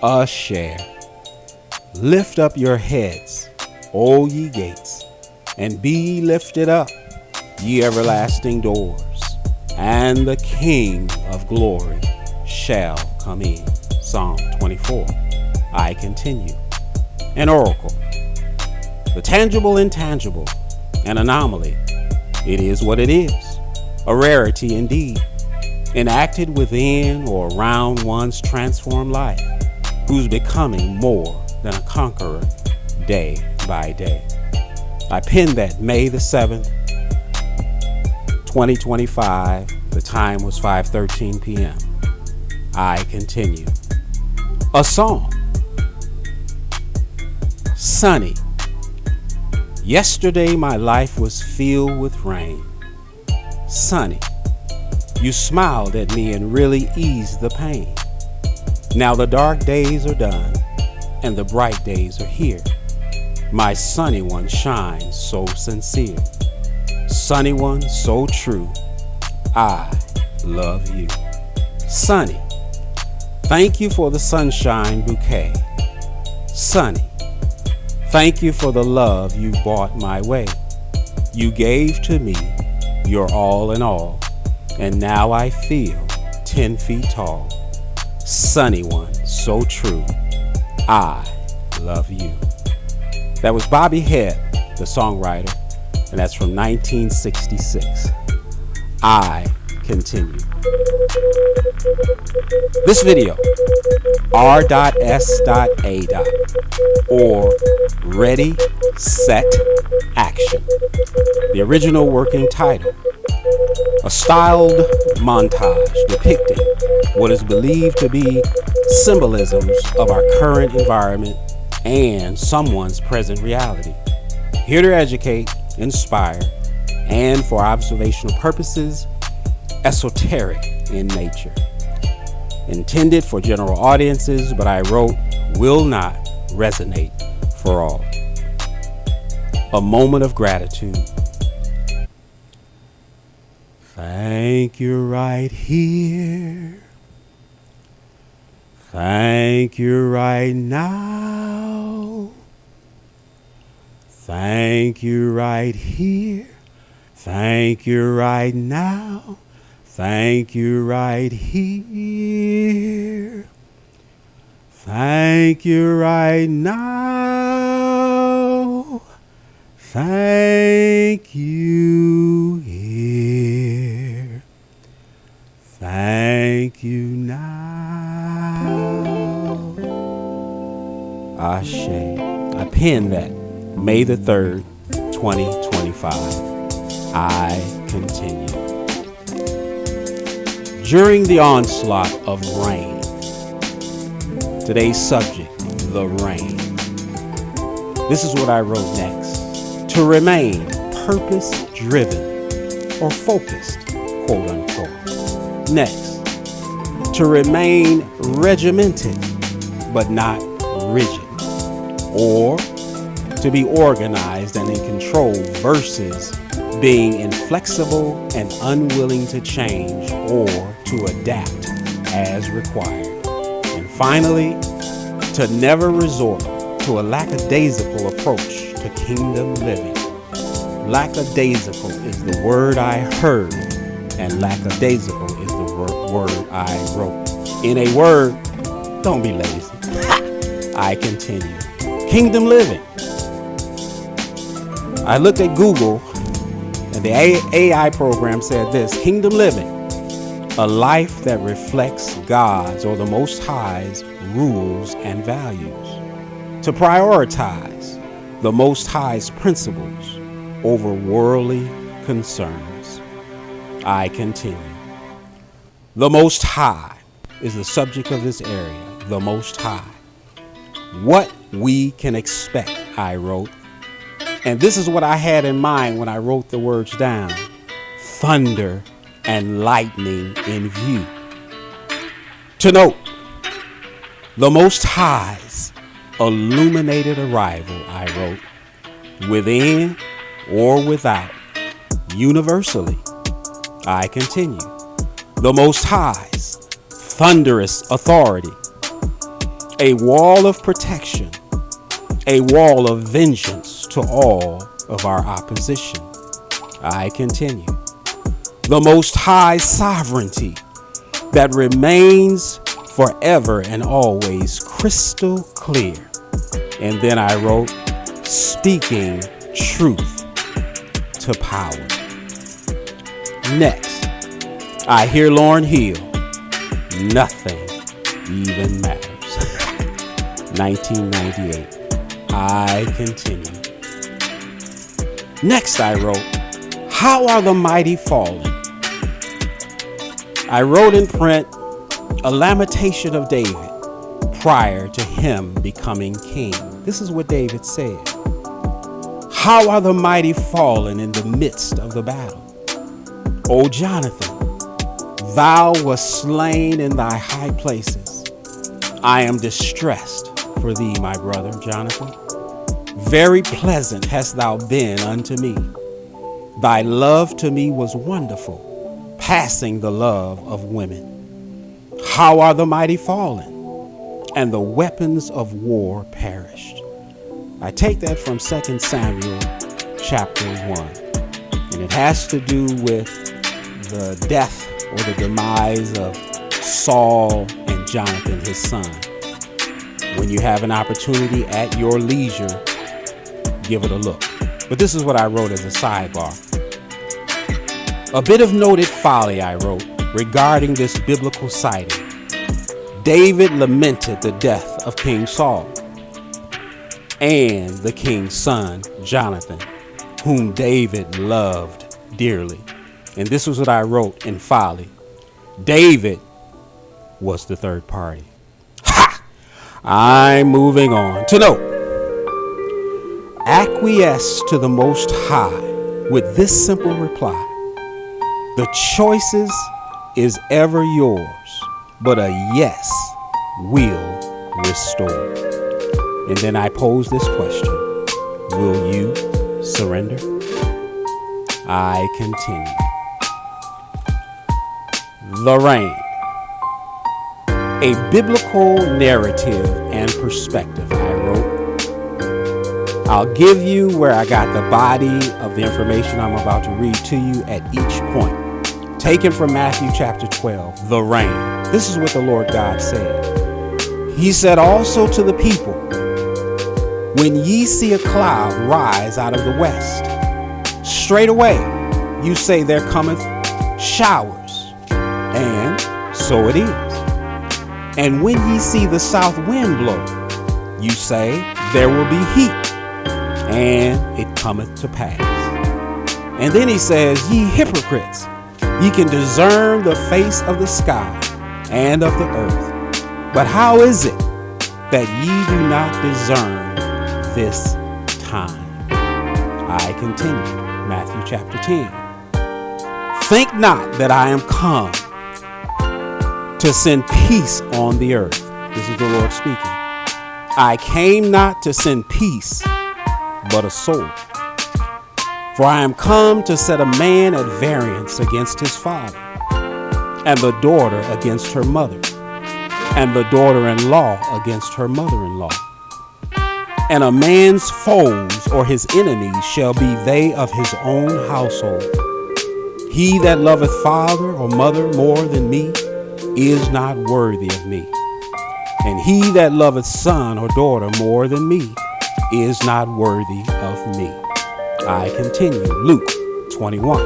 a share. Lift up your heads, O ye gates, and be ye lifted up, ye everlasting doors, and the King of glory shall come in. Psalm 24. I continue. An oracle. The tangible intangible, an anomaly. It is what it is, a rarity indeed, enacted within or around one's transformed life, who's becoming more than a conqueror day by day. I penned that May the 7th, 2025. The time was 5:13 p.m. I continue. A song. Sunny. Yesterday my life was filled with rain. Sunny. You smiled at me and really eased the pain. Now the dark days are done and the bright days are here. My sunny one shines so sincere. Sunny one so true. I love you. Sunny. Thank you for the sunshine bouquet. Sunny. Thank you for the love you brought my way. You gave to me your all in all, and now I feel 10 feet tall. Sunny one, so true. I love you. That was Bobby Hebb, the songwriter, and that's from 1966. I continue. This video, R.S.A. or Ready, Set, Action. The original working title. A styled montage depicting what is believed to be symbolisms of our current environment and someone's present reality. Here to educate, inspire, and for observational purposes, esoteric in nature. Intended for general audiences, but I wrote will not resonate for all. A moment of gratitude. Thank you right here. Thank you right now. Thank you right here. Thank you right now. Thank you right here. Thank you right now. Thank you here. Thank you now. Ashe. I penned that May the 3rd, 2025. I continue. During the onslaught of rain, today's subject, the rain. This is what I wrote next. To remain purpose-driven or focused, quote unquote. Next, to remain regimented but not rigid, or to be organized and in control versus being inflexible and unwilling to change or to adapt as required. And finally, to never resort to a lackadaisical approach to kingdom living. Lackadaisical is the word I heard, and lackadaisical is the word I wrote. In a word, don't be lazy. I continue. Kingdom living. I looked at Google, and the AI program said this: kingdom living, a life that reflects God's or the Most High's rules and values. To prioritize the Most High's principles over worldly concerns. I continue. The Most High is the subject of this area. The Most High. What we can expect, I wrote. And this is what I had in mind when I wrote the words down. Thunder and lightning in view. To note, the Most High's illuminated arrival, I wrote, within or without, universally. I continue. The Most High's thunderous authority a wall of protection, a wall of vengeance to all of our opposition. I continue. The Most High sovereignty that remains forever and always crystal clear. And then I wrote, speaking truth to power. Next, I hear Lauryn Hill, nothing even matters. 1998. I continue. Next I wrote, how are the mighty fallen? I wrote in print a lamentation of David prior to him becoming king. This is what David said. How are the mighty fallen in the midst of the battle? O Jonathan, thou wast slain in thy high places. I am distressed for thee, my brother Jonathan. Very pleasant hast thou been unto me. Thy love to me was wonderful, passing the love of women. How are the mighty fallen, and the weapons of war perished? I take that from 2 Samuel chapter 1, and it has to do with the death or the demise of Saul and Jonathan, his son. When you have an opportunity at your leisure, give it a look. But this is what I wrote as a sidebar. A bit of noted folly I wrote regarding this biblical sighting. David lamented the death of King Saul and the king's son, Jonathan, whom David loved dearly. And this was what I wrote in folly. David was the third party. Ha! I'm moving on to note. Acquiesce to the Most High with this simple reply. The choices is ever yours, but a yes will restore. And then I pose this question. Will you surrender? I continue. The Rain. A biblical narrative and perspective, I wrote. I'll give you where I got the body of the information I'm about to read to you at each point. Taken from Matthew chapter 12, the rain. This is what the Lord God said. He said also to the people, when ye see a cloud rise out of the west, straightway you say there cometh showers, and so it is. And when ye see the south wind blow, you say there will be heat, and it cometh to pass. And then he says, ye hypocrites, ye can discern the face of the sky and of the earth. But how is it that ye do not discern this time? I continue. Matthew chapter 10. Think not that I am come to send peace on the earth. This is the Lord speaking. I came not to send peace, but a sword. For I am come to set a man at variance against his father, and the daughter against her mother, and the daughter-in-law against her mother-in-law. And a man's foes or his enemies shall be they of his own household. He that loveth father or mother more than me is not worthy of me. And he that loveth son or daughter more than me is not worthy of me. I continue. Luke 21.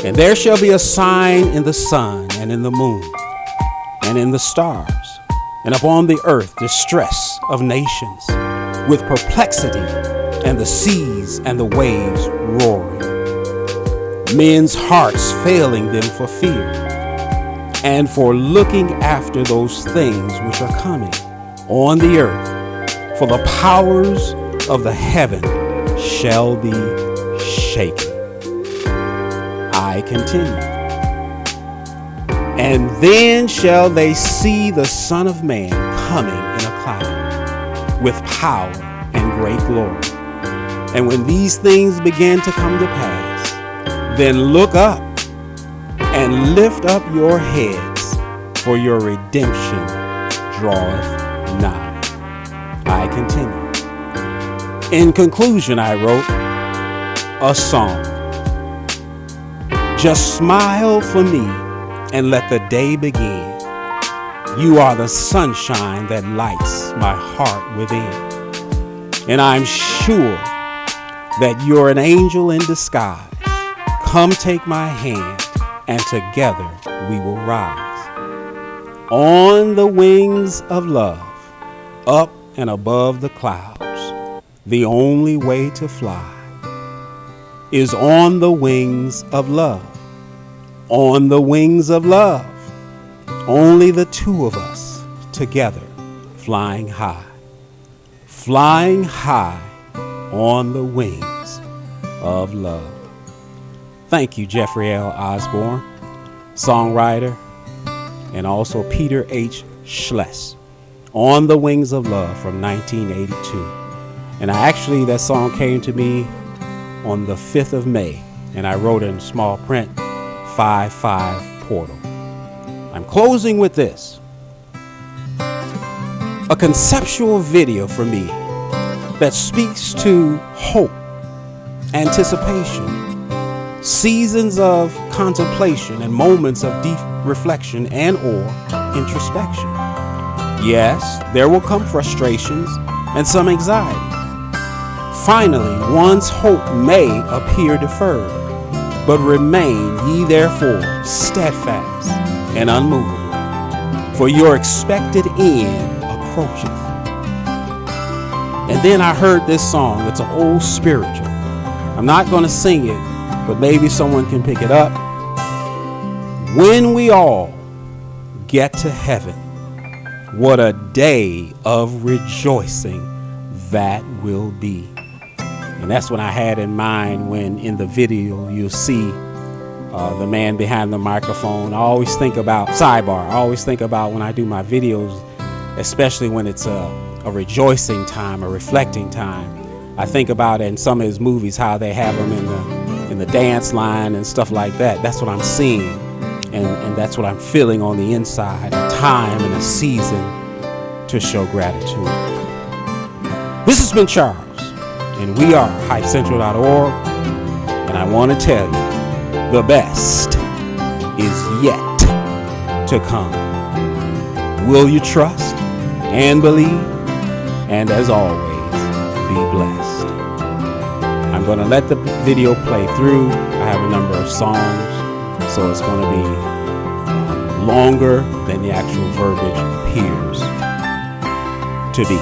And there shall be a sign in the sun and in the moon and in the stars, and upon the earth distress of nations, with perplexity, and the seas and the waves roaring, men's hearts failing them for fear, and for looking after those things which are coming on the earth, for the powers of the heaven shall be shaken. I continue. And then shall they see the Son of Man coming in a cloud with power and great glory. And when these things begin to come to pass, then look up and lift up your heads, for your redemption draweth nigh. I continue. In conclusion, I wrote a song. Just smile for me and let the day begin. You are the sunshine that lights my heart within. And I'm sure that you're an angel in disguise. Come take my hand and together we will rise. On the wings of love, up and above the clouds, the only way to fly is on the wings of love. On the wings of love, only the two of us together, flying high on the wings of love. Thank you, Jeffrey L. Osborne, songwriter, and also Peter H. Schless, On the Wings of Love from 1982. And that song came to me on the 5th of May, and I wrote in small print, 5-5 Portal. I'm closing with this. A conceptual video for me that speaks to hope, anticipation, seasons of contemplation, and moments of deep reflection and or introspection. Yes, there will come frustrations and some anxiety. Finally, one's hope may appear deferred, but remain ye therefore steadfast and unmovable, for your expected end approacheth. And then I heard this song. It's an old spiritual. I'm not going to sing it, but maybe someone can pick it up. When we all get to heaven, what a day of rejoicing that will be. And that's what I had in mind when in the video you'll see the man behind the microphone. I always think about, sidebar, I always think about when I do my videos, especially when it's a rejoicing time, a reflecting time. I think about in some of his movies how they have him in the dance line and stuff like that. That's what I'm seeing, and that's what I'm feeling on the inside. A time and a season to show gratitude. This has been Charles, and we are HypeCentral.org, and I want to tell you, the best is yet to come. Will you trust and believe? And as always, be blessed. I'm going to let the video play through. I have a number of songs, so it's going to be longer than the actual verbiage appears to be.